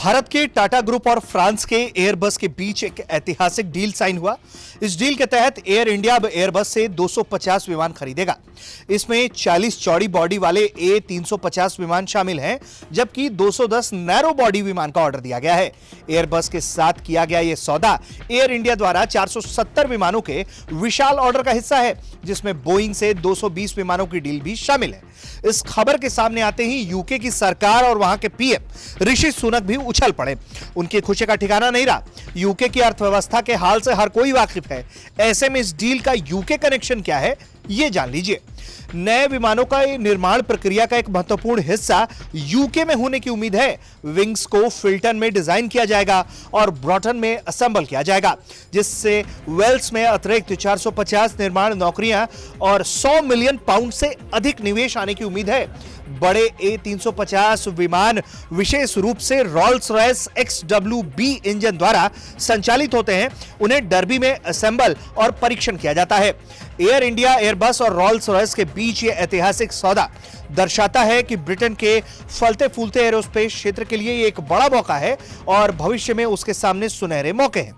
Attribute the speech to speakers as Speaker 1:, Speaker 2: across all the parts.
Speaker 1: भारत के टाटा ग्रुप और फ्रांस के एयरबस के बीच एक ऐतिहासिक डील साइन हुआ। इस डील के तहत एयर इंडिया अब एयरबस से 250 विमान खरीदेगा। इसमें 40 चौड़ी बॉडी वाले A350 विमान शामिल हैं, जबकि 210 नैरो बॉडी विमान का ऑर्डर दिया गया है। एयरबस के साथ किया गया यह सौदा एयर इंडिया द्वारा 470 विमानों के विशाल ऑर्डर का हिस्सा है, जिसमें बोइंग से 220 विमानों की डील भी शामिल है। इस खबर के सामने आते ही यूके की सरकार और वहां के पीएम ऋषि सुनक भी उछल पड़े। उनकी खुशी का ठिकाना नहीं रहा। यूके की अर्थव्यवस्था के हाल से हर कोई वाकिफ है। ऐसे में इस डील का यूके कनेक्शन क्या है, यह जान लीजिए। नए विमानों का निर्माण प्रक्रिया का एक महत्वपूर्ण हिस्सा यूके में होने की उम्मीद है। विंग्स को फिल्टन में डिजाइन किया जाएगा और ब्रॉटन में असेंबल किया जाएगा, जिससे वेल्स में अतिरिक्त 450 निर्माण नौकरियां और 100 मिलियन पाउंड से अधिक निवेश आने की उम्मीद है। बड़े A350 विमान विशेष रूप से रॉल्स रॉयस XWB इंजन द्वारा संचालित होते हैं। उन्हें डर्बी में असेंबल और परीक्षण किया जाता है। एयर इंडिया, एयरबस और रॉल्स रॉयस के बीच यह ऐतिहासिक सौदा दर्शाता है कि ब्रिटेन के फलते फूलते एरोस्पेस क्षेत्र के लिए एक बड़ा मौका है और भविष्य में उसके सामने सुनहरे मौके हैं।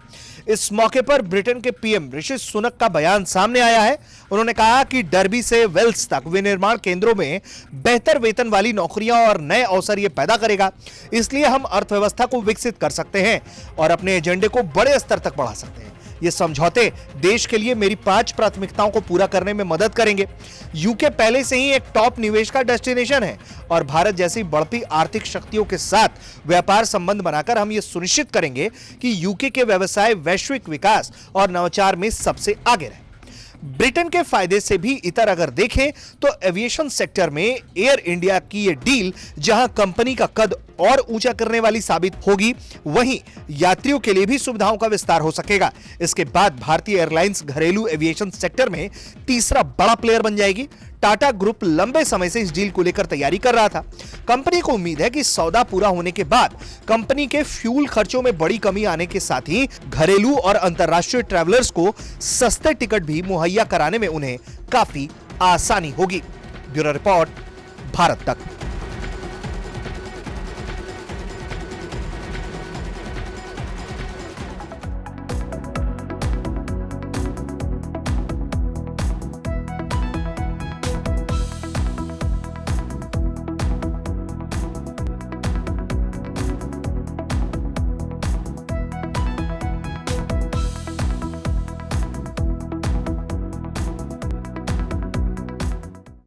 Speaker 1: इस मौके पर ब्रिटेन के पीएम ऋषि सुनक का बयान सामने आया है। उन्होंने कहा कि डर्बी से वेल्स तक विनिर्माण केंद्रों में बेहतर वेतन वाली नौकरियां और नए अवसर ये पैदा करेगा। इसलिए हम अर्थव्यवस्था को विकसित कर सकते हैं और अपने एजेंडे को बड़े स्तर तक बढ़ा सकते हैं। ये समझौते देश के लिए मेरी 5 प्राथमिकताओं को पूरा करने में मदद करेंगे। यूके पहले से ही एक टॉप निवेश का डेस्टिनेशन है और भारत जैसी बढ़ती आर्थिक शक्तियों के साथ व्यापार संबंध बनाकर हम ये सुनिश्चित करेंगे कि यूके के व्यवसाय वैश्विक विकास और नवाचार में सबसे आगे रहे। ब्रिटेन के फायदे से भी इतर अगर देखें तो एविएशन सेक्टर में एयर इंडिया की ये डील जहां कंपनी का कद और ऊंचा करने वाली साबित होगी, वहीं यात्रियों के लिए भी सुविधाओं का विस्तार हो सकेगा। इसके बाद भारतीय एयरलाइंस घरेलू एविएशन सेक्टर में तीसरा बड़ा प्लेयर बन जाएगी। टाटा ग्रुप लंबे समय से इस डील को लेकर तैयारी कर रहा था। कंपनी को उम्मीद है कि सौदा पूरा होने के बाद कंपनी के फ्यूल खर्चों में बड़ी कमी आने के साथ ही घरेलू और अंतर्राष्ट्रीय ट्रैवलर्स को सस्ते टिकट भी मुहैया कराने में उन्हें काफी आसानी होगी। ब्यूरो रिपोर्ट, भारत तक।